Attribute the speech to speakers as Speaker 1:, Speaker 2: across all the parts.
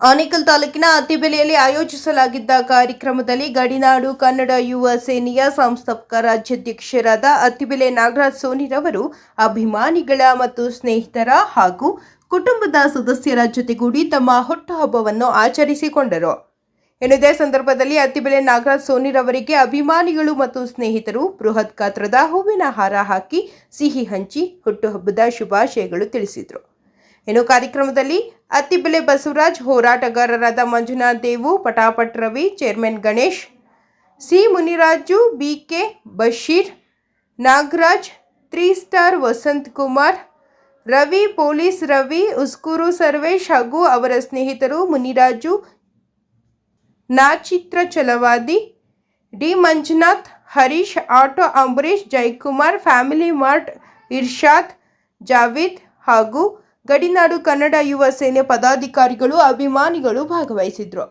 Speaker 1: ಆನೇಕಲ್ ತಾಲೂಕಿನ ಅತ್ತಿಬೆಲೆಯಲ್ಲಿ ಆಯೋಜಿಸಲಾಗಿದ್ದ ಕಾರ್ಯಕ್ರಮದಲ್ಲಿ ಗಡಿನಾಡು ಕನ್ನಡ ಯುವ ಸೇನೆಯ ಸಂಸ್ಥಾಪಕ ರಾಜ್ಯಾಧ್ಯಕ್ಷರಾದ ಅತ್ತಿಬೆಲೆ ನಾಗರಾಜ್ ಸೋನಿರವರು ಅಭಿಮಾನಿಗಳ ಮತ್ತು ಸ್ನೇಹಿತರ ಹಾಗೂ ಕುಟುಂಬದ ಸದಸ್ಯರ ಜೊತೆಗೂಡಿ ತಮ್ಮ ಹುಟ್ಟುಹಬ್ಬವನ್ನು ಆಚರಿಸಿಕೊಂಡರು. ಇದೇ ಸಂದರ್ಭದಲ್ಲಿ ಅತ್ತಿಬೆಲೆ ನಾಗರಾಜ್ ಸೋನಿರವರಿಗೆ ಅಭಿಮಾನಿಗಳು ಮತ್ತು ಸ್ನೇಹಿತರು ಬೃಹತ್ ಗಾತ್ರದ ಹೂವಿನ ಹಾರ ಹಾಕಿ ಸಿಹಿ ಹಂಚಿ ಹುಟ್ಟುಹಬ್ಬದ ಶುಭಾಶಯಗಳು ತಿಳಿಸಿದರು. ಕಾರ್ಯಕ್ರಮದಲ್ಲಿ ಅತ್ತಿಬೆಲೆ ಬಸವರಾಜ್, ಹೋರಾಟಗಾರರಾದ Manjunath Devu, Patapat Ravi, chairman Ganesh, C Muniraju, BK Basheer, Nagaraj, 3 star Vasanth Kumar, Ravi, police Ravi, Uskur Sarvesh ಹಾಗೂ ಅವರ ಸ್ನೇಹಿತರು ಮುನಿರಾಜು, ನಾಚಿತ್ರ Chalavadi, D Manjunath, Harish, auto Ambareesh, Jayakumar, family mart Irshad, Javed ಹಾಗೂ ಗಡಿನಾಡು ಕನ್ನಡ ಯುವ ಸೇನೆ ಪದಾಧಿಕಾರಿಗಳು, ಅಭಿಮಾನಿಗಳು ಭಾಗವಹಿಸಿದ್ರು.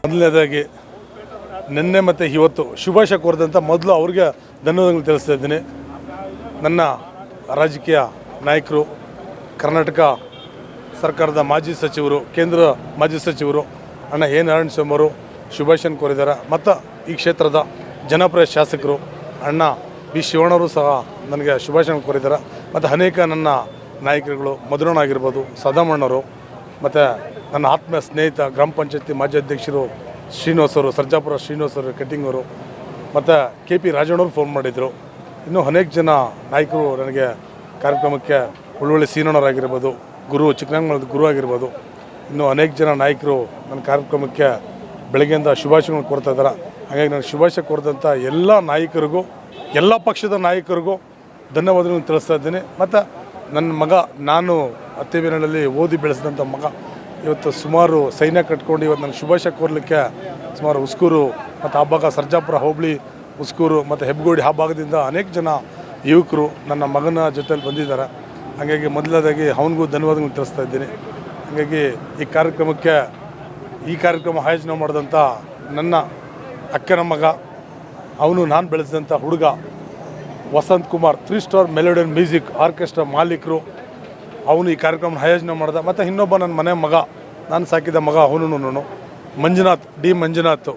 Speaker 2: ಮೊದಲನೇದಾಗಿ ನಿನ್ನೆ ಮತ್ತು ಇವತ್ತು ಶುಭಾಶಯ ಕೋರಿದಂಥ ಮೊದಲು ಅವ್ರಿಗೆ ಧನ್ಯವಾದಗಳು ತಿಳಿಸ್ತಾ ಇದ್ದೀನಿ. ನನ್ನ ರಾಜಕೀಯ ನಾಯಕರು, ಕರ್ನಾಟಕ ಸರ್ಕಾರದ ಮಾಜಿ ಸಚಿವರು, ಕೇಂದ್ರ ಮಾಜಿ ಸಚಿವರು ಅಣ್ಣ ಎ ನಾರಾಯಣ ಸ್ವಾಮಿ ಅವರು ಶುಭಾಶಯ ಕೋರಿದ್ದಾರೆ. ಮತ್ತು ಈ ಕ್ಷೇತ್ರದ ಜನಪ್ರಿಯ ಶಾಸಕರು ಅಣ್ಣ ಬಿ ಶಿವಣ್ಣವರು ಸಹ ನನಗೆ ಶುಭಾಶಯ ಕೋರಿದ್ದಾರೆ. ಮತ್ತು ಅನೇಕ ನನ್ನ ನಾಯಕರುಗಳು, ಮಧುರಣ್ಣ ಆಗಿರ್ಬೋದು, ಸದಾಮಣ್ಣವರು, ಮತ್ತು ನನ್ನ ಆತ್ಮೀಯ ಸ್ನೇಹಿತ ಗ್ರಾಮ ಪಂಚಾಯತಿ ಮಾಜಿ ಅಧ್ಯಕ್ಷರು ಶ್ರೀನಿವಾಸ್ ಅವರು, ಸರ್ಜಾಪುರ ಶ್ರೀನಿವಾಸ್ ಅವರು, ಕಟ್ಟಿಂಗ್ ಅವರು, ಮತ್ತು ಕೆ ಪಿ ರಾಜಣ್ಣವರು ಫೋನ್ ಮಾಡಿದರು. ಇನ್ನೂ ಅನೇಕ ಜನ ನಾಯಕರು ನನಗೆ ಕಾರ್ಯಕ್ರಮಕ್ಕೆ ಉಳ್ವಳ್ಳಿ ಸೀನಣ್ಣವರಾಗಿರ್ಬೋದು, ಗುರು ಚಿಕ್ಕನಂಗಲದ ಗುರು ಆಗಿರ್ಬೋದು, ಇನ್ನೂ ಅನೇಕ ಜನ ನಾಯಕರು ನನ್ನ ಕಾರ್ಯಕ್ರಮಕ್ಕೆ ಬೆಳಗ್ಗೆಯಿಂದ ಶುಭಾಶಯಗಳನ್ನು ಕೋರ್ತಾ ಇದ್ದಾರೆ. ಹಾಗಾಗಿ ನಾನು ಶುಭಾಶಯ ಕೋರಿದಂಥ ಎಲ್ಲ ನಾಯಕರಿಗೂ, ಎಲ್ಲ ಪಕ್ಷದ ನಾಯಕರಿಗೂ ಧನ್ಯವಾದಗಳನ್ನು ತಿಳಿಸ್ತಾ ಇದ್ದೀನಿ. ಮತ್ತು ನನ್ನ ಮಗ, ನಾನು ಅತ್ತಿಬೇನಲ್ಲಿ ಓದಿ ಬೆಳೆಸಿದಂಥ ಮಗ ಇವತ್ತು ಸುಮಾರು ಸೈನ್ಯ ಕಟ್ಕೊಂಡು ಇವತ್ತು ನನಗೆ ಶುಭಾಶಯ ಕೋರಲಿಕ್ಕೆ ಸುಮಾರು ಉಸ್ಕೂರು ಮತ್ತು ಆ ಭಾಗ ಸರ್ಜಾಪುರ ಹೋಬಳಿ ಉಸ್ಕೂರು ಮತ್ತು ಹೆಬ್ಬಗೋಡಿ ಆ ಭಾಗದಿಂದ ಅನೇಕ ಜನ ಯುವಕರು ನನ್ನ ಮಗನ ಜೊತೆಲಿ ಬಂದಿದ್ದಾರೆ. ಹಾಗಾಗಿ ಮೊದಲನೇದಾಗಿ ಅವನಿಗೂ ಧನ್ಯವಾದಗಳನ್ನು ತಿಳಿಸ್ತಾ ಇದ್ದೀನಿ. ಹಾಗಾಗಿ ಈ ಕಾರ್ಯಕ್ರಮ ಆಯೋಜನೆ ಮಾಡಿದಂಥ ನನ್ನ ಅಕ್ಕನ ಮಗ, ಅವನು ನಾನು ಬೆಳೆಸಿದಂಥ ಹುಡುಗ Vasanth Kumar, 3 star melodian music orchestra ಮಾಲೀಕರು, ಅವನು ಈ ಕಾರ್ಯಕ್ರಮ ಆಯೋಜನೆ ಮಾಡಿದ. ಮತ್ತು ಇನ್ನೊಬ್ಬ ನನ್ನ ಮನೆ ಮಗ, ನಾನು ಸಾಕಿದ ಮಗ, ಅವನು ಮಂಜುನಾಥ್, ಡಿ ಮಂಜುನಾಥ್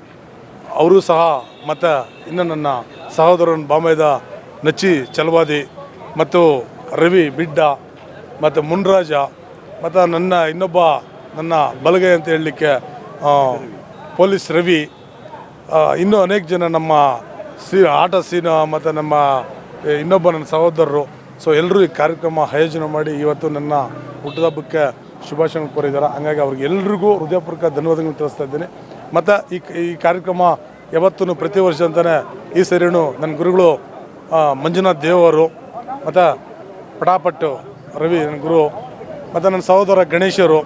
Speaker 2: ಅವರು ಸಹ, ಮತ್ತು ಇನ್ನು ನನ್ನ ಸಹೋದರನ ಬಾಮೈದ ನಚ್ಚಿ ಚಲವಾದಿ ಮತ್ತು ರವಿ ಬಿಡ್ಡ ಮತ್ತು ಮುನ್ರಾಜ, ಮತ್ತು ನನ್ನ ಇನ್ನೊಬ್ಬ ನನ್ನ ಬಲಗೈ ಅಂತ ಹೇಳಲಿಕ್ಕೆ ಪೊಲೀಸ್ ರವಿ, ಇನ್ನೂ ಅನೇಕ ಜನ ನಮ್ಮ ಆಟ ಸೀನ ಮತ್ತು ನಮ್ಮ ಇನ್ನೊಬ್ಬ ನನ್ನ ಸಹೋದರರು. ಸೊ ಎಲ್ಲರೂ ಈ ಕಾರ್ಯಕ್ರಮ ಆಯೋಜನೆ ಮಾಡಿ ಇವತ್ತು ನನ್ನ ಹುಟ್ಟುಹಬ್ಬಕ್ಕೆ ಶುಭಾಶಯ ಕೋರಿದ್ದಾರೆ. ಹಾಗಾಗಿ ಅವ್ರಿಗೆ ಎಲ್ರಿಗೂ ಹೃದಯಪೂರ್ವಕ ಧನ್ಯವಾದಗಳನ್ನು ತಿಳಿಸ್ತಾ ಇದ್ದೀನಿ. ಮತ್ತು ಈ ಕಾರ್ಯಕ್ರಮ ಯಾವತ್ತೂ ಪ್ರತಿ ವರ್ಷ ಅಂತಲೇ ಈ ಸರಿನೂ ನನ್ನ ಗುರುಗಳು ಮಂಜುನಾಥ್ ದೇವರು, ಮತ್ತು ಪಟಾಪಟ್ಟು ರವಿ ನನ್ನ ಗುರು, ಮತ್ತು ನನ್ನ ಸಹೋದರ ಗಣೇಶರು,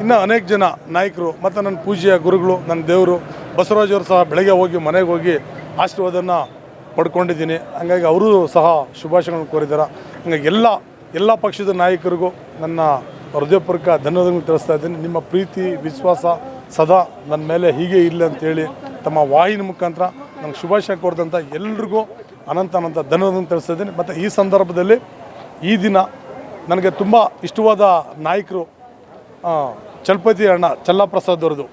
Speaker 2: ಇನ್ನು ಅನೇಕ ಜನ ನಾಯಕರು, ಮತ್ತು ನನ್ನ ಪೂಜ್ಯ ಗುರುಗಳು, ನನ್ನ ದೇವರು ಬಸವರಾಜವರು ಸಹ ಬೆಳಗ್ಗೆ ಹೋಗಿ ಮನೆಗೆ ಹೋಗಿ ಆಶೀರ್ವಾದನ ಪಡ್ಕೊಂಡಿದ್ದೀನಿ. ಹಾಗಾಗಿ ಅವರು ಸಹ ಶುಭಾಶಯಗಳನ್ನು ಕೋರಿದ್ದಾರೆ. ಹಾಗಾಗಿ ಎಲ್ಲ ಪಕ್ಷದ ನಾಯಕರಿಗೂ ನನ್ನ ಹೃದಯಪೂರ್ವಕ ಧನ್ಯವಾದಗಳನ್ನು ತಿಳಿಸ್ತಾ ಇದ್ದೀನಿ. ನಿಮ್ಮ ಪ್ರೀತಿ ವಿಶ್ವಾಸ ಸದಾ ನನ್ನ ಮೇಲೆ ಹೀಗೆ ಇಲ್ಲ ಅಂತೇಳಿ ತಮ್ಮ ವಾಹಿನಿ ಮುಖಾಂತರ ನಂಗೆ ಶುಭಾಶಯ ಕೋರಿದಂಥ ಎಲ್ರಿಗೂ ಅನಂತ ಧನ್ಯವಾದಗಳನ್ನು ತಿಳಿಸ್ತಾ ಇದ್ದೀನಿ. ಮತ್ತು ಈ ಸಂದರ್ಭದಲ್ಲಿ ಈ ದಿನ ನನಗೆ ತುಂಬ ಇಷ್ಟವಾದ ನಾಯಕರು ಚಲಪತಿ ಅಣ್ಣ ಚಲ್ಲಪ್ರಸಾದ್ ಅವ್ರದ್ದು,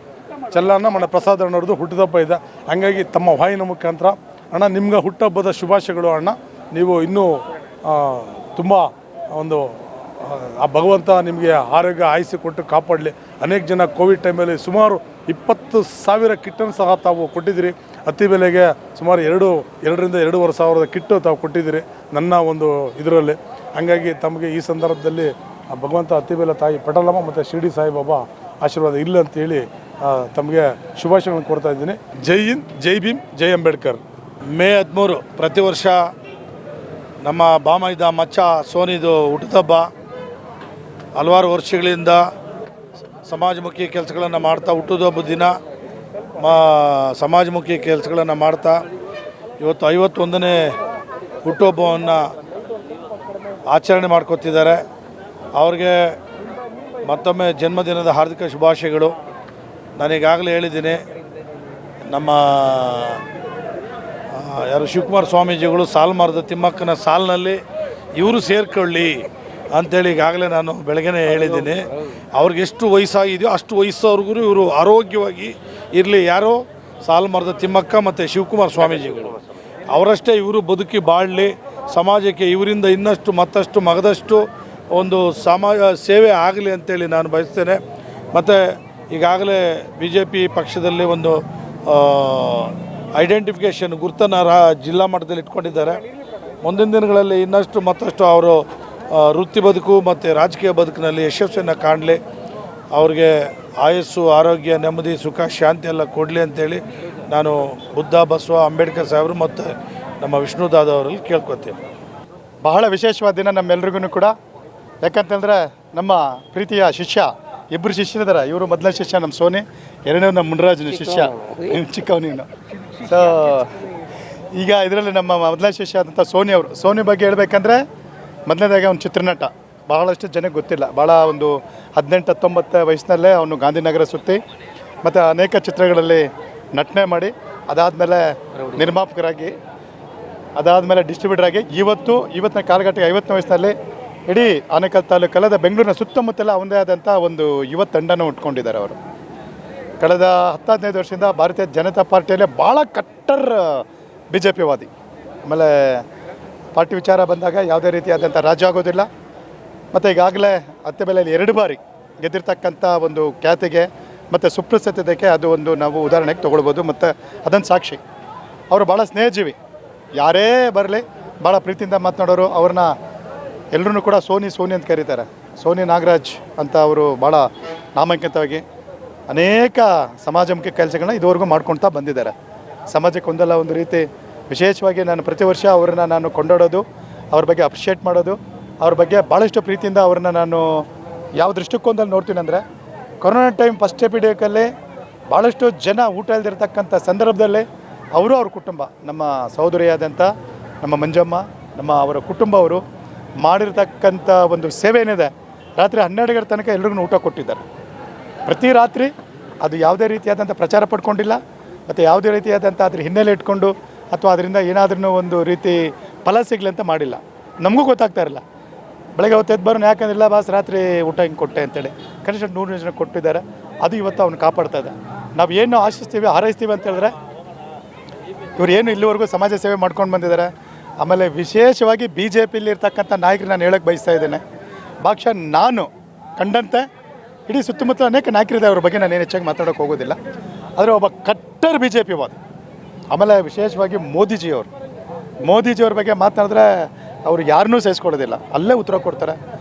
Speaker 2: ಚಲ್ಲಣ್ಣ ಮನೆ ಪ್ರಸಾದ್ ಅಣ್ಣವ್ರದ್ದು ಹುಟ್ಟುಹಬ್ಬ ಇದೆ. ಹಾಗಾಗಿ ತಮ್ಮ ವಾಹಿನಿ ಮುಖಾಂತರ ಅಣ್ಣ ನಿಮ್ಗೆ ಹುಟ್ಟುಹಬ್ಬದ ಶುಭಾಶಯಗಳು ಅಣ್ಣ. ನೀವು ಇನ್ನೂ ತುಂಬ ಒಂದು ಆ ಭಗವಂತ ನಿಮಗೆ ಆರೋಗ್ಯ ಆಯುಷ್ಯ ಕೊಟ್ಟು ಕಾಪಾಡಲಿ. ಅನೇಕ ಜನ ಕೋವಿಡ್ ಟೈಮಲ್ಲಿ ಸುಮಾರು 20,000 ಕಿಟ್ಟನ್ನು ಸಹ ತಾವು ಕೊಟ್ಟಿದ್ದೀರಿ. ಅತಿ ಬೆಲೆಗೆ ಸುಮಾರು 2,000ರಿಂದ 2,500 ಕಿಟ್ಟು ತಾವು ಕೊಟ್ಟಿದ್ದೀರಿ ನನ್ನ ಒಂದು ಇದರಲ್ಲಿ. ಹಾಗಾಗಿ ತಮಗೆ ಈ ಸಂದರ್ಭದಲ್ಲಿ ಆ ಭಗವಂತ ಅತಿ ಬೆಲೆ ತಾಯಿ ಪಟಲಮ್ಮ ಮತ್ತು ಶಿರ್ಡಿ ಸಾಯಿಬಾಬಾ ಆಶೀರ್ವಾದ ಇಲ್ಲ ಅಂತೇಳಿ ತಮಗೆ ಶುಭಾಶಯಗಳನ್ನು ಕೊಡ್ತಾ ಇದ್ದೀನಿ. ಜೈ ಹಿಂದ್, ಜೈ ಭೀಮ್, ಜೈ ಅಂಬೇಡ್ಕರ್.
Speaker 3: ಮೇ 13 ಪ್ರತಿ ವರ್ಷ ನಮ್ಮ ಬಾಮೈದ ಮಚ್ಚ ಸೋನಿದು ಹುಟ್ಟುಹಬ್ಬ. ಹಲವಾರು ವರ್ಷಗಳಿಂದ ಸಮಾಜಮುಖಿ ಕೆಲಸಗಳನ್ನು ಮಾಡ್ತಾ ಹುಟ್ಟುಹಬ್ಬದ ದಿನ ಸಮಾಜಮುಖಿ ಕೆಲಸಗಳನ್ನು ಮಾಡ್ತಾ ಇವತ್ತು 51ನೇ ಹುಟ್ಟುಹಬ್ಬವನ್ನು ಆಚರಣೆ ಮಾಡ್ಕೊತಿದ್ದಾರೆ. ಅವ್ರಿಗೆ ಮತ್ತೊಮ್ಮೆ ಜನ್ಮದಿನದ ಹಾರ್ದಿಕ ಶುಭಾಶಯಗಳು. ನಾನೀಗಾಗಲೇ ಹೇಳಿದ್ದೀನಿ, ನಮ್ಮ ಯಾರು ಶಿವಕುಮಾರ ಸ್ವಾಮೀಜಿಗಳು ಸಾಲುಮರದ ತಿಮ್ಮಕ್ಕನ ಸಾಲಿನಲ್ಲಿ ಇವರು ಸೇರ್ಕೊಳ್ಳಿ ಅಂಥೇಳಿ ಈಗಾಗಲೇ ನಾನು ಬೆಳಗ್ಗೆನೇ ಹೇಳಿದ್ದೀನಿ. ಅವ್ರಿಗೆ ಎಷ್ಟು ವಯಸ್ಸಾಗಿದೆಯೋ ಅಷ್ಟು ವಯಸ್ಸವ್ರಿಗೂ ಇವರು ಆರೋಗ್ಯವಾಗಿ ಇರಲಿ. ಯಾರೋ ಸಾಲುಮರದ ತಿಮ್ಮಕ್ಕ ಮತ್ತು ಶಿವಕುಮಾರ ಸ್ವಾಮೀಜಿಗಳು ಅವರಷ್ಟೇ ಇವರು ಬದುಕಿ ಬಾಳಲಿ. ಸಮಾಜಕ್ಕೆ ಇವರಿಂದ ಇನ್ನಷ್ಟು ಮತ್ತಷ್ಟು ಮಗದಷ್ಟು ಒಂದು ಸಮಾಜ ಸೇವೆ ಆಗಲಿ ಅಂತೇಳಿ ನಾನು ಬಯಸ್ತೇನೆ. ಮತ್ತು ಈಗಾಗಲೇ BJP ಪಕ್ಷದಲ್ಲಿ ಒಂದು ಐಡೆಂಟಿಫಿಕೇಷನ್ ಗುರುತನ್ನು ಜಿಲ್ಲಾ ಮಟ್ಟದಲ್ಲಿ ಇಟ್ಕೊಂಡಿದ್ದಾರೆ. ಮುಂದಿನ ದಿನಗಳಲ್ಲಿ ಇನ್ನಷ್ಟು ಮತ್ತಷ್ಟು ಅವರು ವೃತ್ತಿ ಬದುಕು ಮತ್ತು ರಾಜಕೀಯ ಬದುಕಿನಲ್ಲಿ ಯಶಸ್ಸನ್ನು ಕಾಣಲಿ. ಅವ್ರಿಗೆ ಆಯಸ್ಸು, ಆರೋಗ್ಯ, ನೆಮ್ಮದಿ, ಸುಖ, ಶಾಂತಿ ಎಲ್ಲ ಕೊಡಲಿ ಅಂತೇಳಿ ನಾನು ಬುದ್ಧ, ಬಸವ, ಅಂಬೇಡ್ಕರ್ ಸಾಹೇಬರು ಮತ್ತು ನಮ್ಮ ವಿಷ್ಣುದಾದ ಅವರಲ್ಲಿ ಕೇಳ್ಕೊತೀನಿ.
Speaker 4: ಬಹಳ ವಿಶೇಷವಾದ ದಿನ ನಮ್ಮೆಲ್ರಿಗೂ ಕೂಡ. ಯಾಕಂತಂದರೆ ನಮ್ಮ ಪ್ರೀತಿಯ ಶಿಷ್ಯ, ಇಬ್ಬರು ಶಿಷ್ಯರಿದ್ದಾರೆ. ಇವರು ಮೊದಲನೇ ಶಿಷ್ಯ ನಮ್ಮ ಸೋನಿ, ಎರಡನೇ ನಮ್ಮ ಮುನ್ರಾಜನ ಶಿಷ್ಯ, ಚಿಕ್ಕವನಿನ್ನು. ಸೊ ಈಗ ಇದರಲ್ಲಿ ನಮ್ಮ ಮೊದಲನೇ ಶಿಷ್ಯ ಆದಂಥ ಸೋನಿ ಅವರು. ಸೋನಿ ಬಗ್ಗೆ ಹೇಳಬೇಕಂದ್ರೆ ಮೊದಲನೇದಾಗಿ ಅವ್ನು ಚಿತ್ರನಟ. ಭಾಳಷ್ಟು ಜನಕ್ಕೆ ಗೊತ್ತಿಲ್ಲ. ಭಾಳ ಒಂದು 18-19 ವಯಸ್ಸಿನಲ್ಲೇ ಅವನು ಗಾಂಧಿನಗರ ಸುತ್ತಿ ಮತ್ತು ಅನೇಕ ಚಿತ್ರಗಳಲ್ಲಿ ನಟನೆ ಮಾಡಿ, ಅದಾದಮೇಲೆ ನಿರ್ಮಾಪಕರಾಗಿ, ಅದಾದಮೇಲೆ ಡಿಸ್ಟ್ರಿಬ್ಯೂಟರ್ ಆಗಿ, ಇವತ್ತಿನ ಕಾಲಘಟ್ಟಕ್ಕೆ 50ನೇ ವಯಸ್ಸಿನಲ್ಲಿ ಇಡೀ ಆನೇಕಲ್ ತಾಲೂಕಲ್ಲದ ಬೆಂಗಳೂರಿನ ಸುತ್ತಮುತ್ತಲ ಅವನದೇ ಆದಂಥ ಒಂದು ಯುವ ತಂಡನ ಉಟ್ಕೊಂಡಿದ್ದಾರೆ ಅವರು. ಕಳೆದ 10-15 ವರ್ಷದಿಂದ ಭಾರತೀಯ ಜನತಾ ಪಾರ್ಟಿಯಲ್ಲೇ ಭಾಳ ಕಟ್ಟರ್ ಬಿ ಜೆ ಪಿವಾದಿ. ಆಮೇಲೆ ಪಾರ್ಟಿ ವಿಚಾರ ಬಂದಾಗ ಯಾವುದೇ ರೀತಿಯಾದಂಥ ರಾಜ್ಯ ಆಗೋದಿಲ್ಲ. ಮತ್ತು ಈಗಾಗಲೇ ಅತ್ತೆಬೆಲೆಯಲ್ಲಿ 2 ಬಾರಿ ಗೆದ್ದಿರ್ತಕ್ಕಂಥ ಒಂದು ಖ್ಯಾತಿಗೆ ಮತ್ತು ಸುಪ್ರಸಿದ್ಧತೆಗೆ ಅದು ಒಂದು ನಾವು ಉದಾಹರಣೆಗೆ ತೊಗೊಳ್ಬೋದು. ಮತ್ತು ಅದನ್ನು ಸಾಕ್ಷಿ. ಅವರು ಭಾಳ ಸ್ನೇಹಜೀವಿ, ಯಾರೇ ಬರಲಿ ಭಾಳ ಪ್ರೀತಿಯಿಂದ ಮಾತನಾಡೋರು. ಅವ್ರನ್ನ ಎಲ್ಲರೂ ಕೂಡ ಸೋನಿ ಅಂತ ಕರೀತಾರೆ. ಸೋನಿ ನಾಗರಾಜ್ ಅಂತ ಅವರು ಭಾಳ ನಾಮಾಂಕಿತವಾಗಿ ಅನೇಕ ಸಮಾಜಮುಖಿ ಕೆಲಸಗಳನ್ನ ಇದುವರೆಗೂ ಮಾಡ್ಕೊಳ್ತಾ ಬಂದಿದ್ದಾರೆ. ಸಮಾಜಕ್ಕೆ ಒಂದಲ್ಲ ಒಂದು ರೀತಿ ವಿಶೇಷವಾಗಿ ನಾನು ಪ್ರತಿ ವರ್ಷ ಅವ್ರನ್ನ ನಾನು ಕೊಂಡಾಡೋದು, ಅವ್ರ ಬಗ್ಗೆ ಅಪ್ರಿಷಿಯೇಟ್ ಮಾಡೋದು, ಅವ್ರ ಬಗ್ಗೆ ಭಾಳಷ್ಟು ಪ್ರೀತಿಯಿಂದ ಅವ್ರನ್ನ ನಾನು ಯಾವ ದೃಷ್ಟಿಕೋನದಲ್ಲಿ ನೋಡ್ತೀನಿ ಅಂದರೆ, ಕೊರೋನಾ ಟೈಮ್ ಫಸ್ಟ್ ಎಪಿಡೇಕಲ್ಲಿ ಭಾಳಷ್ಟು ಜನ ಊಟ ಇಲ್ದಿರ್ತಕ್ಕಂಥ ಸಂದರ್ಭದಲ್ಲಿ ಅವರು ಅವ್ರ ಕುಟುಂಬ, ನಮ್ಮ ಸಹೋದರಿಯಾದಂಥ ನಮ್ಮ ಮಂಜಮ್ಮ, ಅವರ ಕುಟುಂಬ ಅವರು ಮಾಡಿರ್ತಕ್ಕಂಥ ಒಂದು ಸೇವೆ ಏನಿದೆ, ರಾತ್ರಿ 12 ಗಂಟೆ ತನಕ ಎಲ್ರಿಗೂ ಊಟ ಕೊಟ್ಟಿದ್ದಾರೆ. ಪ್ರತಿ ರಾತ್ರಿ ಅದು ಯಾವುದೇ ರೀತಿಯಾದಂಥ ಪ್ರಚಾರ ಪಡ್ಕೊಂಡಿಲ್ಲ, ಮತ್ತು ಯಾವುದೇ ರೀತಿಯಾದಂಥ ಅದ್ರ ಹಿನ್ನೆಲೆ ಇಟ್ಕೊಂಡು ಅಥವಾ ಅದರಿಂದ ಏನಾದ್ರೂ ಒಂದು ರೀತಿ ಫಲ ಸಿಗಲಿ ಅಂತ ಮಾಡಿಲ್ಲ. ನಮಗೂ ಗೊತ್ತಾಗ್ತಾ ಇರಲ್ಲ. ಬೆಳಗ್ಗೆ ಹೊತ್ತು ಎದ್ದು ಬರೋನು ಯಾಕಂದಿಲ್ಲ ಬಾಸ್ ರಾತ್ರಿ ಊಟ ಹಿಂಗೆ ಕೊಟ್ಟೆ ಅಂತೇಳಿ ಕನಿಷ್ಠ 100 ಜನ ಕೊಟ್ಟಿದ್ದಾರೆ. ಅದು ಇವತ್ತು ಅವ್ನು ಕಾಪಾಡ್ತಾ ಇದೆ. ನಾವು ಏನು ಆಶಿಸ್ತೀವಿ ಹಾರೈಸ್ತೀವಿ ಅಂತ ಹೇಳಿದ್ರೆ, ಇವರು ಏನು ಇಲ್ಲಿವರೆಗೂ ಸಮಾಜ ಸೇವೆ ಮಾಡ್ಕೊಂಡು ಬಂದಿದ್ದಾರೆ. ಆಮೇಲೆ ವಿಶೇಷವಾಗಿ ಬಿ ಜೆ ಪಿಲಿ ಇರ್ತಕ್ಕಂಥ ನಾಯಕರು ನಾನು ಹೇಳೋಕ್ಕೆ ಬಯಸ್ತಾ ಇದ್ದೇನೆ. ಬಹುಶಃ ನಾನು ಕಂಡಂತೆ ಇಡೀ ಸುತ್ತಮುತ್ತ ಅನೇಕ ನಾಯಕರಿದೆ, ಅವ್ರ ಬಗ್ಗೆ ನಾನು ಏನು ಹೆಚ್ಚಾಗಿ ಮಾತಾಡೋಕ್ಕೆ ಹೋಗೋದಿಲ್ಲ. ಆದರೆ ಒಬ್ಬ ಕಟ್ಟರ್ ಬಿ ಜೆ ಪಿ ವಾದ. ಆಮೇಲೆ ವಿಶೇಷವಾಗಿ ಮೋದಿಜಿಯವ್ರ ಬಗ್ಗೆ ಮಾತನಾಡಿದ್ರೆ ಅವರು ಯಾರನ್ನೂ ಸಹಿಸ್ಕೊಳ್ಳೋದಿಲ್ಲ, ಅಲ್ಲೇ ಉತ್ತರ ಕೊಡ್ತಾರೆ.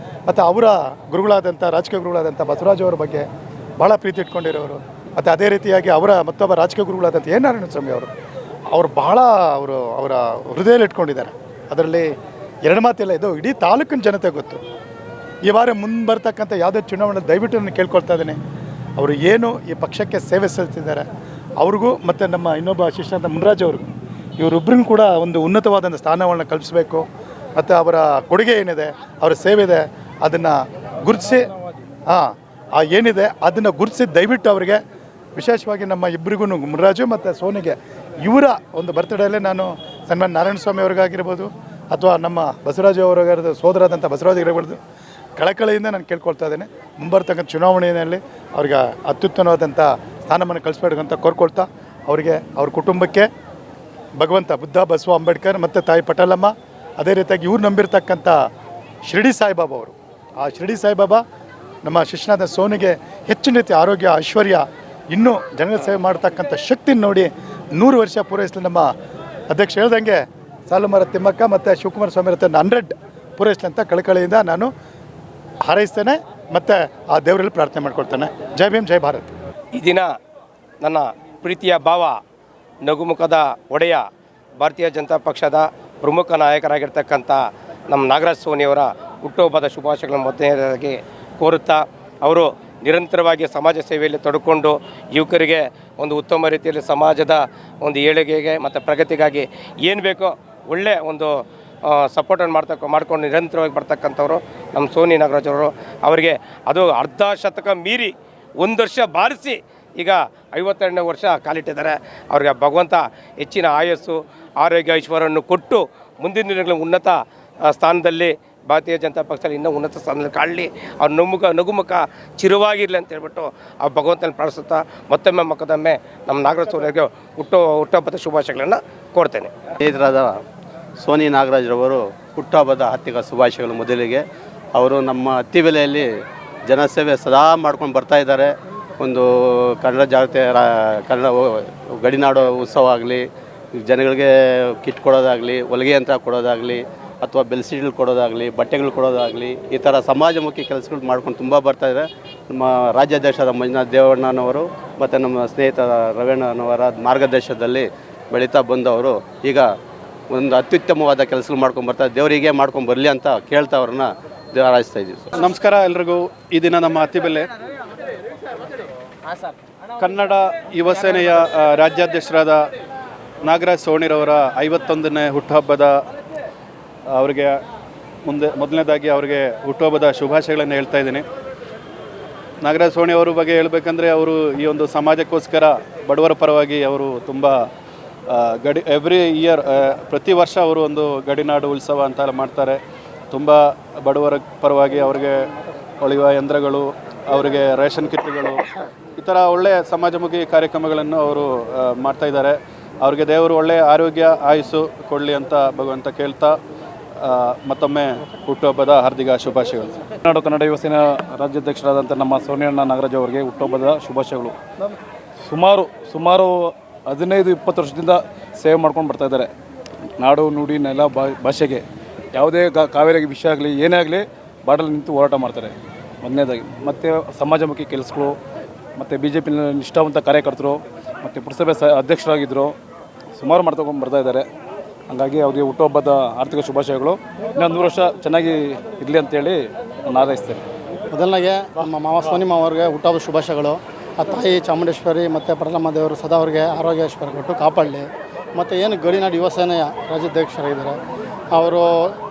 Speaker 4: ಮತ್ತು ಅವರ ಗುರುಗಳಾದಂಥ ರಾಜಕೀಯ ಗುರುಗಳಾದಂಥ ಬಸವರಾಜ್ ಅವ್ರ ಬಗ್ಗೆ ಭಾಳ ಪ್ರೀತಿ ಇಟ್ಕೊಂಡಿರೋರು. ಮತ್ತು ಅದೇ ರೀತಿಯಾಗಿ ಅವರ ಮತ್ತೊಬ್ಬ ರಾಜಕೀಯ ಗುರುಗಳಾದಂಥ ಎನ್ ನಾರಾಯಣಸ್ವಾಮಿ ಅವರು ಭಾಳ ಅವರ ಹೃದಯದಲ್ಲಿ ಇಟ್ಕೊಂಡಿದ್ದಾರೆ. ಅದರಲ್ಲಿ 2 ಮಾತಿಲ್ಲ. ಇದು ಇಡೀ ತಾಲೂಕಿನ ಜನತೆ ಗೊತ್ತು. ಈ ವಾರ ಮುಂದೆ ಬರ್ತಕ್ಕಂಥ ಯಾವುದೇ ಚುನಾವಣೆ ದಯವಿಟ್ಟು ನಾನು ಕೇಳ್ಕೊಳ್ತಾ ಇದ್ದೀನಿ, ಅವರು ಏನು ಈ ಪಕ್ಷಕ್ಕೆ ಸೇವೆ ಸಲ್ಲಿಸಿದ್ದಾರೆ ಅವ್ರಿಗೂ ಮತ್ತು ನಮ್ಮ ಇನ್ನೊಬ್ಬ ಶಿಷ್ಯನಾದ ಮುನ್ರಾಜ್ ಅವ್ರಿಗೂ, ಇವರಿಬ್ಬರಿಗೂ ಕೂಡ ಒಂದು ಉನ್ನತವಾದಂಥ ಸ್ಥಾನವನ್ನು ಕಲ್ಪಿಸಬೇಕು. ಮತ್ತು ಅವರ ಕೊಡುಗೆ ಏನಿದೆ, ಅವರ ಸೇವೆ ಇದೆ, ಅದನ್ನು ಗುರುತಿಸಿ ಏನಿದೆ ಅದನ್ನು ಗುರುತಿಸಿ ದಯವಿಟ್ಟು ಅವರಿಗೆ, ವಿಶೇಷವಾಗಿ ನಮ್ಮ ಇಬ್ಬರಿಗೂ ಮುನ್ರಾಜು ಮತ್ತು ಸೋನಿಗೆ ಇವರ ಒಂದು ಬರ್ತ್ಡೇಲ್ಲೇ ನಾನು ಸನ್ಮಾನ ನಾರಾಯಣಸ್ವಾಮಿ ಅವ್ರಿಗಾಗಿರ್ಬೋದು ಅಥವಾ ನಮ್ಮ ಬಸವರಾಜು ಅವರಿಗಾದ ಸೋದರಾದಂಥ ಬಸವರಾಜ್ ಇರಬಾರ್ದು ಕಳಕಳಿಯಿಂದ ನಾನು ಕೇಳ್ಕೊಳ್ತಾ ಇದ್ದೇನೆ. ಮುಂಬರ್ತಕ್ಕಂಥ ಚುನಾವಣೆಯಲ್ಲಿ ಅವ್ರಿಗೆ ಅತ್ಯುತ್ತಮವಾದಂಥ ಸ್ಥಾನಮಾನ ಕಳಿಸ್ಬೇಕಂತ ಕೋರ್ಕೊಳ್ತಾ, ಅವರಿಗೆ ಅವ್ರ ಕುಟುಂಬಕ್ಕೆ ಭಗವಂತ ಬುದ್ಧ ಬಸವ ಅಂಬೇಡ್ಕರ್ ಮತ್ತು ತಾಯಿ ಪಟೇಲಮ್ಮ, ಅದೇ ರೀತಿಯಾಗಿ ಇವ್ರು ನಂಬಿರ್ತಕ್ಕಂಥ ಶಿರ್ಡಿ ಸಾಯಿಬಾಬಾ ಅವರು, ಆ ಶಿರ್ಡಿ ಸಾಯಿಬಾಬಾ ನಮ್ಮ ಶಿಷ್ಯನಾದ ಸೋನಿಗೆ ಹೆಚ್ಚಿನ ರೀತಿ ಆರೋಗ್ಯ ಐಶ್ವರ್ಯ ಇನ್ನೂ ಜನಗಳ ಸೇವೆ ಮಾಡ್ತಕ್ಕಂಥ ಶಕ್ತಿನ ನೋಡಿ 100 ವರ್ಷ ಪೂರೈಸಲಿ. ನಮ್ಮ ಅಧ್ಯಕ್ಷ ಹೇಳ್ದಂಗೆ ಸಾಲುಮರ ತಿಮ್ಮಕ್ಕ ಮತ್ತು ಶಿವಕುಮಾರ ಸ್ವಾಮಿ ಹತ್ರ 100 ಪೂರೈಸಲಿ ಅಂತ ಕಳಕಳಿಯಿಂದ ನಾನು ಹಾರೈಸ್ತೇನೆ ಮತ್ತು ಆ ದೇವರಲ್ಲಿ ಪ್ರಾರ್ಥನೆ ಮಾಡ್ಕೊಳ್ತೇನೆ. ಜೈ ಭೀಮ್, ಜೈ ಭಾರತ್.
Speaker 5: ಈ ದಿನ ನನ್ನ ಪ್ರೀತಿಯ ಭಾವ, ನಗುಮುಖದ ಒಡೆಯ, ಭಾರತೀಯ ಜನತಾ ಪಕ್ಷದ ಪ್ರಮುಖ ನಾಯಕರಾಗಿರ್ತಕ್ಕಂಥ ನಮ್ಮ ನಾಗರಾಜ್ ಸೋನಿಯವರ ಹುಟ್ಟುಹಬ್ಬದ ಶುಭಾಶಯಗಳನ್ನು ಮೊದಲನೇದಾಗಿ ಕೋರುತ್ತಾ, ಅವರು ನಿರಂತರವಾಗಿ ಸಮಾಜ ಸೇವೆಯಲ್ಲಿ ತೊಡಕೊಂಡು ಯುವಕರಿಗೆ ಒಂದು ಉತ್ತಮ ರೀತಿಯಲ್ಲಿ ಸಮಾಜದ ಒಂದು ಏಳಿಗೆಗೆ ಮತ್ತು ಪ್ರಗತಿಗಾಗಿ ಏನು ಬೇಕೋ ಒಳ್ಳೆಯ ಒಂದು ಸಪೋರ್ಟನ್ನು ಮಾಡ್ಕೊಂಡು ನಿರಂತರವಾಗಿ ಬರ್ತಕ್ಕಂಥವ್ರು ನಮ್ಮ ಸೋನಿ ನಾಗರಾಜ್ ಅವರು. ಅವರಿಗೆ ಅದು ಅರ್ಧ ಶತಕ ಮೀರಿ 1 ವರ್ಷ ಬಾರಿಸಿ ಈಗ 52ನೇ ವರ್ಷ ಕಾಲಿಟ್ಟಿದ್ದಾರೆ. ಅವ್ರಿಗೆ ಭಗವಂತ ಹೆಚ್ಚಿನ ಆಯಸ್ಸು ಆರೋಗ್ಯ ಐಶ್ವರ್ಯವನ್ನು ಕೊಟ್ಟು ಮುಂದಿನ ದಿನಗಳ ಉನ್ನತ ಸ್ಥಾನದಲ್ಲಿ ಭಾರತೀಯ ಜನತಾ ಪಕ್ಷದಲ್ಲಿ ಇನ್ನೂ ಉನ್ನತ ಸ್ಥಾನದಲ್ಲಿ ಕಾಣಲಿ, ಅವ್ರ ನಗುಮುಖ ಚಿರವಾಗಿರಲಿ ಅಂತ ಹೇಳ್ಬಿಟ್ಟು ಆ ಭಗವಂತನ ಪ್ರಾರ್ಥಿಸುತ್ತಾ ಮತ್ತೊಮ್ಮೆ ಮಕ್ಕದೊಮ್ಮೆ ನಮ್ಮ ನಾಗರಾಜ್ ಅವರಿಗೆ ಹುಟ್ಟುಹಬ್ಬದ ಶುಭಾಶಯಗಳನ್ನು ಕೋರ್ತೇನೆ.
Speaker 6: ಸ್ನೇಹಿತರಾದ ಸೋನಿ ನಾಗರಾಜ್ರವರು ಹುಟ್ಟುಹಬ್ಬದ ಹಾರ್ದಿಕ ಶುಭಾಶಯಗಳು. ಮೊದಲಿಗೆ ಅವರು ನಮ್ಮ ಅತ್ತಿಬೆಲೆಯಲ್ಲಿ ಜನಸೇವೆ ಸದಾ ಮಾಡ್ಕೊಂಡು ಬರ್ತಾ ಇದ್ದಾರೆ. ಒಂದು ಕನ್ನಡ ಜಾಗೃತಿ ಕನ್ನಡ ಗಡಿನಾಡು ಉತ್ಸವ ಆಗಲಿ, ಜನಗಳಿಗೆ ಕಿಟ್ ಕೊಡೋದಾಗಲಿ, ಹೊಲಿಗೆ ಯಂತ್ರ ಕೊಡೋದಾಗಲಿ, ಅಥವಾ ಬೆಲ್ಸೀಡ್ಗಳು ಕೊಡೋದಾಗಲಿ, ಬಟ್ಟೆಗಳು ಕೊಡೋದಾಗಲಿ, ಈ ಥರ ಸಮಾಜಮುಖಿ ಕೆಲಸಗಳು ಮಾಡ್ಕೊಂಡು ತುಂಬ ಬರ್ತಾಯಿದ್ದಾರೆ. ನಮ್ಮ ರಾಜ್ಯಾಧ್ಯಕ್ಷರಾದ ಮಂಜುನಾಥ್ ದೇವಣ್ಣನವರು ಮತ್ತು ನಮ್ಮ ಸ್ನೇಹಿತ ರವೀಣ್ಣನವರ ಮಾರ್ಗದರ್ಶನದಲ್ಲಿ ಬೆಳೀತಾ ಬಂದವರು ಈಗ ಒಂದು ಅತ್ಯುತ್ತಮವಾದ ಕೆಲಸಗಳು ಮಾಡ್ಕೊಂಡು ಬರ್ತಾರೆ. ದೇವರಿಗೆ ಮಾಡ್ಕೊಂಡು ಬರಲಿ ಅಂತ ಕೇಳ್ತಾ ಅವ್ರನ್ನ ಹಾರೈಸ್ತಾ ಇದ್ದೀವಿ.
Speaker 7: ನಮಸ್ಕಾರ ಎಲ್ರಿಗೂ. ಈ ದಿನ ನಮ್ಮ ಅತ್ತಿಬೆಲೆ ಕನ್ನಡ ಯುವ ಸೇನೆಯ ರಾಜ್ಯಾಧ್ಯಕ್ಷರಾದ ನಾಗರಾಜ್ ಸೋಣಿರವರ 51ನೇ ಹುಟ್ಟುಹಬ್ಬದ ಅವರಿಗೆ ಮೊದಲನೇದಾಗಿ ಅವರಿಗೆ ಹುಟ್ಟುಹಬ್ಬದ ಶುಭಾಶಯಗಳನ್ನು ಹೇಳ್ತಾ ಇದ್ದೀನಿ. ನಾಗರಾಜ್ ಸೋಣಿ ಅವರ ಬಗ್ಗೆ ಹೇಳಬೇಕಂದ್ರೆ, ಅವರು ಈ ಒಂದು ಸಮಾಜಕ್ಕೋಸ್ಕರ ಬಡವರ ಪರವಾಗಿ ಅವರು ತುಂಬ ಎವ್ರಿ ಇಯರ್ ಪ್ರತಿ ವರ್ಷ ಅವರು ಒಂದು ಗಡಿನಾಡು ಉತ್ಸವ ಅಂತೆಲ್ಲ ಮಾಡ್ತಾರೆ. ತುಂಬ ಬಡವರ ಪರವಾಗಿ ಅವರಿಗೆ ಹೊಳೆಯುವ ಯಂತ್ರಗಳು, ಅವರಿಗೆ ರೇಷನ್ ಕಿಟ್ಗಳು, ಈ ಥರ ಒಳ್ಳೆಯ ಸಮಾಜಮುಖಿ ಕಾರ್ಯಕ್ರಮಗಳನ್ನು ಅವರು ಮಾಡ್ತಾಯಿದ್ದಾರೆ. ಅವ್ರಿಗೆ ದೇವರು ಒಳ್ಳೆಯ ಆರೋಗ್ಯ ಆಯುಸ್ಸು ಕೊಡಲಿ ಅಂತ ಭಗವಂತ ಕೇಳ್ತಾ ಮತ್ತೊಮ್ಮೆ ಹುಟ್ಟುಹಬ್ಬದ ಹಾರ್ದಿಕ ಶುಭಾಶಯಗಳು.
Speaker 8: ನಾಡು ಕನ್ನಡ ಯುವ ಸೇನಾ ರಾಜ್ಯಾಧ್ಯಕ್ಷರಾದಂಥ ನಮ್ಮ ಸೋನಿಯಣ್ಣ ನಾಗರಾಜ್ ಅವರಿಗೆ ಹುಟ್ಟುಹಬ್ಬದ ಶುಭಾಶಯಗಳು. ಸುಮಾರು 15-20 ವರ್ಷದಿಂದ ಸೇವೆ ಮಾಡ್ಕೊಂಡು ಬರ್ತಾಯಿದ್ದಾರೆ. ನಾಡು ನುಡಿ ನೆಲ ಭಾಷೆಗೆ ಯಾವುದೇ ಕಾವೇರಿ ವಿಷಯ ಆಗಲಿ ಏನೇ ಆಗಲಿ ಬಾರ್ಡಲ್ಲಿ ನಿಂತು ಹೋರಾಟ ಮಾಡ್ತಾರೆ ಮೊದಲನೇದಾಗಿ. ಮತ್ತು ಸಮಾಜಮುಖಿ ಕೆಲಸಗಳು, ಮತ್ತು BJP ನಿಷ್ಠಾವಂತ ಕಾರ್ಯಕರ್ತರು, ಮತ್ತು ಪುರಸಭೆ ಅಧ್ಯಕ್ಷರಾಗಿದ್ದರು, ಸುಮಾರು ಮಾಡ್ಕೊಂಡು ಬರ್ತಾಯಿದ್ದಾರೆ. ಹಾಗಾಗಿ ಅವ್ರಿಗೆ ಹುಟ್ಟುಹಬ್ಬದ ಆರ್ಥಿಕ ಶುಭಾಶಯಗಳು. ಇನ್ನೊಂದು 100 ವರ್ಷ ಚೆನ್ನಾಗಿ ಇರಲಿ ಅಂತೇಳಿ ನಾನು ಹಾರೈಸ್ತೇನೆ.
Speaker 4: ಮೊದಲನೇಗೆ ನಮ್ಮ ಮಾವ ಸೋನಿ ಮಾವ ಅವ್ರಿಗೆ ಹುಟ್ಟುಹಬ್ಬದ ಶುಭಾಶಯಗಳು. ಆ ತಾಯಿ ಚಾಮುಂಡೇಶ್ವರಿ ಮತ್ತು ಪರಲಮ್ಮ ದೇವರು ಸದಾ ಅವ್ರಿಗೆ ಆರೋಗ್ಯ ಐಶ್ವರ್ಯ ಕೊಟ್ಟು ಕಾಪಾಡಲಿ. ಮತ್ತು ಏನು ಗಡಿನಾಡು ಯುವ ಸೇನೆಯ ರಾಜ್ಯಾಧ್ಯಕ್ಷರಾಗಿದ್ದಾರೆ, ಅವರು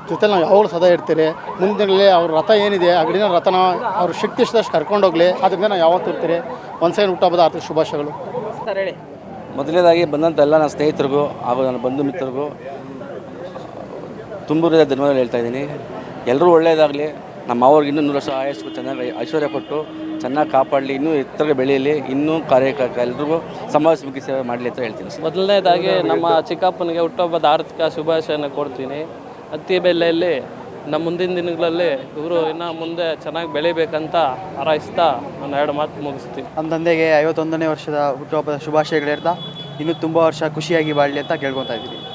Speaker 4: ಜೊತೆ ನಾವು ಯಾವಾಗಲೂ ಸದಾ ಇರ್ತೀರಿ. ಮುಂದಿನಲ್ಲಿ ಅವ್ರ ರಥ ಏನಿದೆ ಆ ಗಡಿನಾಡು ರಥನ ಅವ್ರ ಶಕ್ತಿ ಇಷ್ಟದಷ್ಟು ಕರ್ಕೊಂಡೋಗ್ಲಿ. ಅದರಿಂದ ನಾವು ಯಾವತ್ತೂ ಇರ್ತೀರಿ. ಒಂದು ಸೈನ್ ಹುಟ್ಟುಹಬ್ಬದ ಆರ್ಥಿಕ ಶುಭಾಶಯಗಳು.
Speaker 9: ಮೊದಲನೇದಾಗಿ ಬಂದಂಥ ಎಲ್ಲ ನನ್ನ ಸ್ನೇಹಿತರಿಗೂ ಹಾಗೂ ನನ್ನ ಬಂಧು ಮಿತ್ರರಿಗೂ ತುಂಬ ಧನ್ಯವಾದ ಹೇಳ್ತಾ ಇದ್ದೀನಿ. ಎಲ್ಲರೂ ಒಳ್ಳೆಯದಾಗಲಿ. ನಮ್ಮ ಅವ್ರಿಗೆ ಇನ್ನೂ 100 ವರ್ಷ ಆಯಸ್ಸು ಚೆನ್ನಾಗಿ ಐಶ್ವರ್ಯ ಕೊಟ್ಟು ಚೆನ್ನಾಗಿ ಕಾಪಾಡಲಿ, ಇನ್ನೂ ಎತ್ತರಕ್ಕೆ ಬೆಳೆಯಲಿ, ಇನ್ನೂ ಎಲ್ರಿಗೂ ಸಮಾಜಮುಖಿ ಸೇವೆ ಮಾಡಲಿ ಅಂತ ಹೇಳ್ತೀನಿ.
Speaker 10: ಮೊದಲನೇದಾಗಿ ನಮ್ಮ ಚಿಕ್ಕಪ್ಪನಿಗೆ ಹುಟ್ಟುಹಬ್ಬದ ಆರ್ಥಿಕ ಶುಭಾಶಯನ ಕೊಡ್ತೀನಿ. ಅತ್ತಿಬೆಲೆಯಲ್ಲಿ ನಮ್ಮ ಮುಂದಿನ ದಿನಗಳಲ್ಲಿ ಇವರು ಇನ್ನೂ ಮುಂದೆ ಚೆನ್ನಾಗಿ ಬೆಳಿಬೇಕಂತ ಹಾರೈಸ್ತಾ ನಾನು 2 ಮಾತು ಮುಗಿಸ್ತೀನಿ.
Speaker 11: ನಮ್ಮ ತಂದೆಗೆ 51ನೇ ವರ್ಷದ ಹುಟ್ಟುಹಬ್ಬದ ಶುಭಾಶಯಗಳು ಹೇಳ್ತಾ ಇನ್ನೂ ತುಂಬ ವರ್ಷ ಖುಷಿಯಾಗಿ ಬಾಳಲಿ ಅಂತ ಕೇಳ್ಕೊತಾ ಇದ್ದೀನಿ.